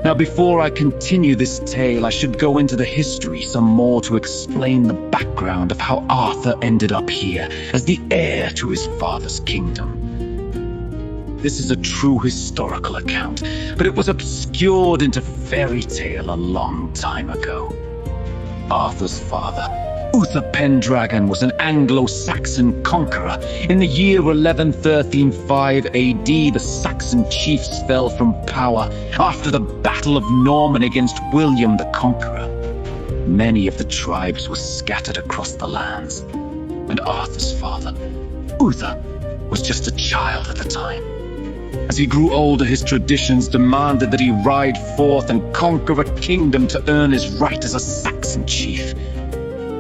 Now, before I continue this tale, I should go into the history some more to explain the background of how Arthur ended up here as the heir to his father's kingdom. This is a true historical account, but it was obscured into fairy tale a long time ago. Arthur's father, Uther Pendragon, was an Anglo-Saxon conqueror. In the year 1113-5 AD, the Saxon chiefs fell from power after the Battle of Norman against William the Conqueror. Many of the tribes were scattered across the lands, and Arthur's father, Uther, was just a child at the time. As he grew older, his traditions demanded that he ride forth and conquer a kingdom to earn his right as a Saxon chief.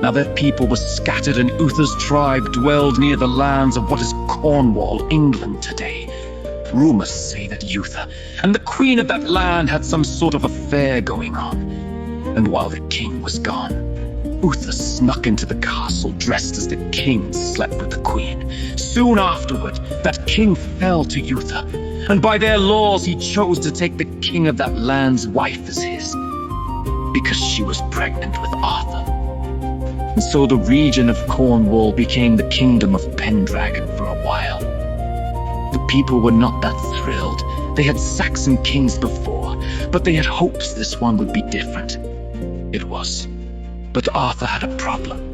Now their people were scattered, and Uther's tribe dwelled near the lands of what is Cornwall, England today. Rumors say that Uther and the queen of that land had some sort of affair going on. And while the king was gone, Uther snuck into the castle dressed as the king slept with the queen. Soon afterward, that king fell to Uther, and by their laws he chose to take the king of that land's wife as his, because she was pregnant with Arthur. And so the region of Cornwall became the kingdom of Pendragon for a while. The people were not that thrilled. They had Saxon kings before, but they had hopes this one would be different. It was. But Arthur had a problem.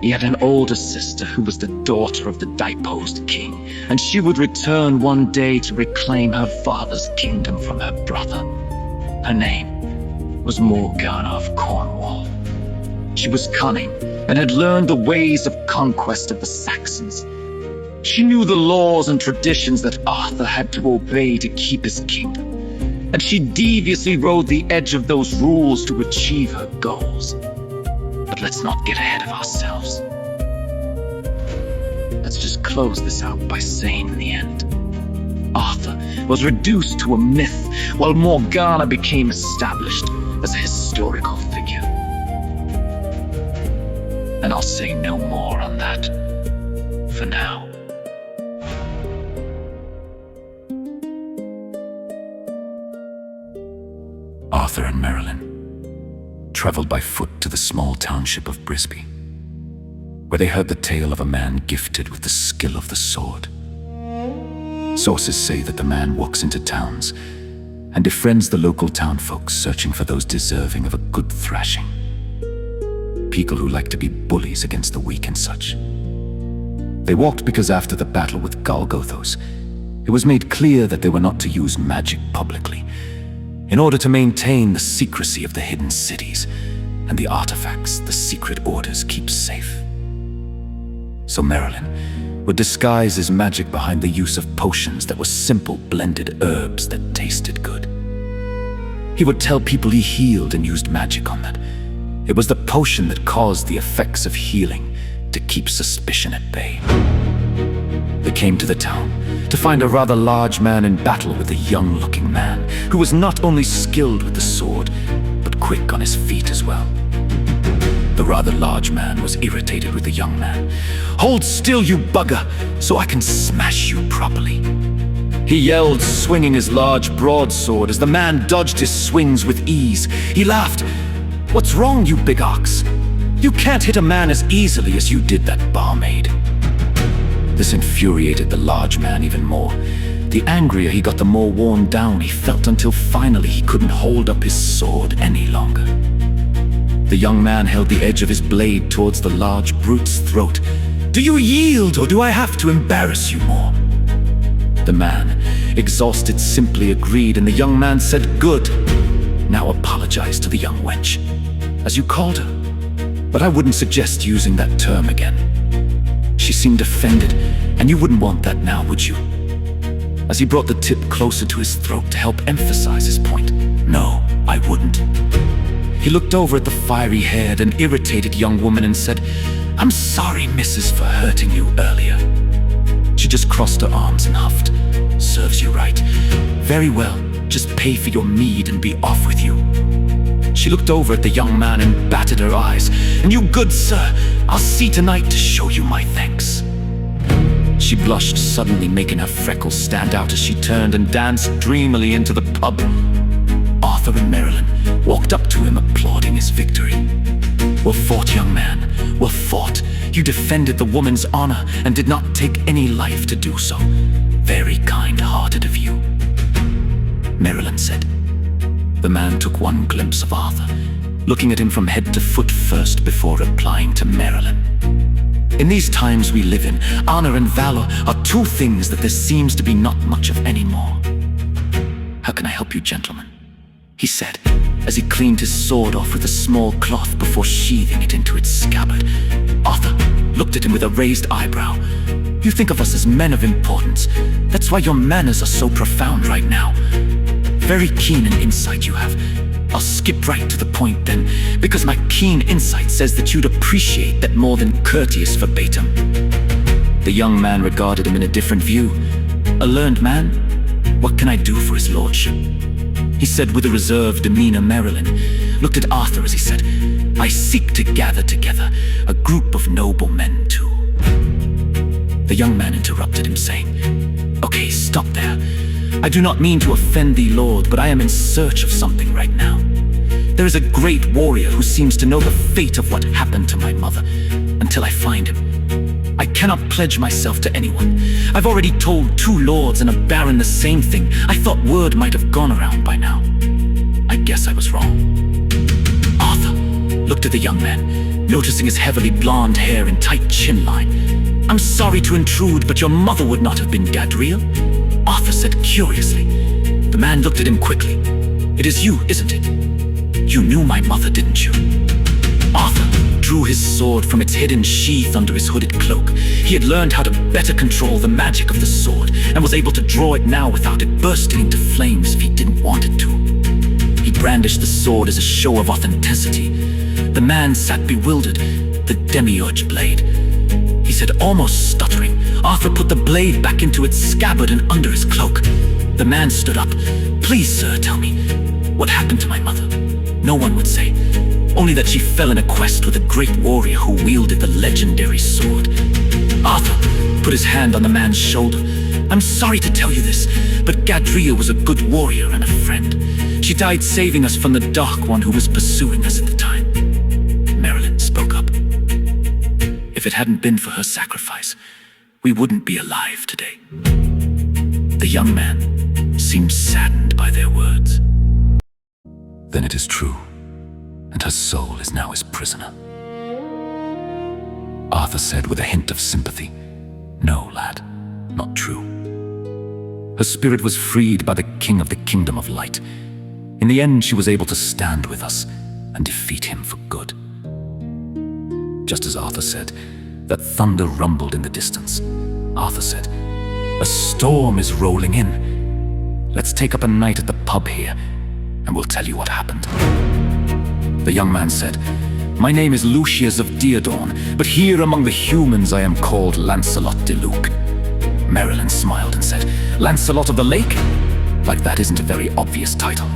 He had an older sister who was the daughter of the deposed king, and she would return one day to reclaim her father's kingdom from her brother. Her name was Morgana of Cornwall. She was cunning and had learned the ways of conquest of the Saxons. She knew the laws and traditions that Arthur had to obey to keep his kingdom, and she deviously rode the edge of those rules to achieve her goals. But let's not get ahead of ourselves. Let's just close this out by saying in the end, Arthur was reduced to a myth, while Morgana became established as a historical figure. And I'll say no more on that for now. Arthur and Merilyn traveled by foot to the small township of Brisby, where they heard the tale of a man gifted with the skill of the sword. Sources say that the man walks into towns and befriends the local townfolk, searching for those deserving of a good thrashing. People who like to be bullies against the weak and such. They walked because after the battle with Golgothos, it was made clear that they were not to use magic publicly, in order to maintain the secrecy of the hidden cities and the artifacts the secret orders keep safe. So Merilyn would disguise his magic behind the use of potions that were simple blended herbs that tasted good. He would tell people he healed and used magic on that. It was the potion that caused the effects of healing to keep suspicion at bay. They came to the town to find a rather large man in battle with a young-looking man who was not only skilled with the sword, but quick on his feet as well. The rather large man was irritated with the young man. "Hold still, you bugger, so I can smash you properly," he yelled, swinging his large broadsword as the man dodged his swings with ease. He laughed. "What's wrong, you big ox? You can't hit a man as easily as you did that barmaid." This infuriated the large man even more. The angrier he got, the more worn down he felt, until finally he couldn't hold up his sword any longer. The young man held the edge of his blade towards the large brute's throat. "Do you yield, or do I have to embarrass you more?" The man, exhausted, simply agreed, and the young man said, "Good. Now apologize to the young wench, as you called her. But I wouldn't suggest using that term again. She seemed offended, and you wouldn't want that now, would you?" As he brought the tip closer to his throat to help emphasize his point. "No, I wouldn't." He looked over at the fiery-haired and irritated young woman and said, I'm sorry, Mrs., for hurting you earlier. She just crossed her arms and huffed. Serves you right. Very well, just pay for your mead and be off with you. She looked over at the young man and batted her eyes. And you good sir, I'll see tonight to show you my thanks. She blushed, suddenly making her freckles stand out as she turned and danced dreamily into the pub. Arthur and Merilyn walked up to him, applauding his victory. Well fought, young man, well fought. You defended the woman's honor and did not take any life to do so. Very kind-hearted of you, Merilyn said. The man took one glimpse of Arthur, looking at him from head to foot first before replying to Merilyn. In these times we live in, honor and valor are two things that there seems to be not much of anymore. How can I help you, gentlemen? He said, as he cleaned his sword off with a small cloth before sheathing it into its scabbard. Arthur looked at him with a raised eyebrow. You think of us as men of importance. That's why your manners are so profound right now. Very keen in insight you have. I'll skip right to the point then, because my keen insight says that you'd appreciate that more than courteous verbatim. The young man regarded him in a different view. A learned man? What can I do for his lordship? He said with a reserved demeanor. Merilyn looked at Arthur as he said, I seek to gather together a group of noble men too. The young man interrupted him, saying, Okay, stop there. I do not mean to offend thee, Lord, but I am in search of something right now. There is a great warrior who seems to know the fate of what happened to my mother. Until I find him, I cannot pledge myself to anyone. I've already told 2 lords and a baron the same thing. I thought word might have gone around by now. I guess I was wrong. Arthur looked at the young man, noticing his heavily blonde hair and tight chin line. I'm sorry to intrude, but your mother would not have been Gadriel? Arthur said curiously. The man looked at him quickly. It is you, isn't it? You knew my mother, didn't you? Arthur drew his sword from its hidden sheath under his hooded cloak. He had learned how to better control the magic of the sword, and was able to draw it now without it bursting into flames if he didn't want it to. He brandished the sword as a show of authenticity. The man sat bewildered, the demiurge blade. He said, almost stuttering. Arthur put the blade back into its scabbard and under his cloak. The man stood up. Please, sir, tell me, what happened to my mother? No one would say. Only that she fell in a quest with a great warrior who wielded the legendary sword. Arthur put his hand on the man's shoulder. I'm sorry to tell you this, but Gadriel was a good warrior and a friend. She died saving us from the Dark One who was pursuing us at the time. Merilyn spoke up. If it hadn't been for her sacrifice, we wouldn't be alive today. The young man seemed saddened by their words. Then it is true, and her soul is now his prisoner. Arthur said with a hint of sympathy, No, lad, not true. Her spirit was freed by the King of the Kingdom of Light. In the end, she was able to stand with us and defeat him for good. Just as Arthur said, that thunder rumbled in the distance. Arthur said, A storm is rolling in. Let's take up a night at the pub here, and we'll tell you what happened. The young man said, My name is Lucius of Diadorn, but here among the humans I am called Lancelot de Luc. Merilyn smiled and said, Lancelot of the Lake? Like that isn't a very obvious title.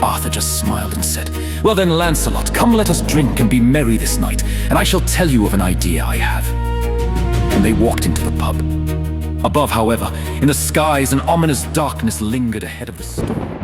Arthur just smiled and said, Well then, Lancelot, come let us drink and be merry this night, and I shall tell you of an idea I have. And they walked into the pub. Above, however, in the skies, an ominous darkness lingered ahead of the storm.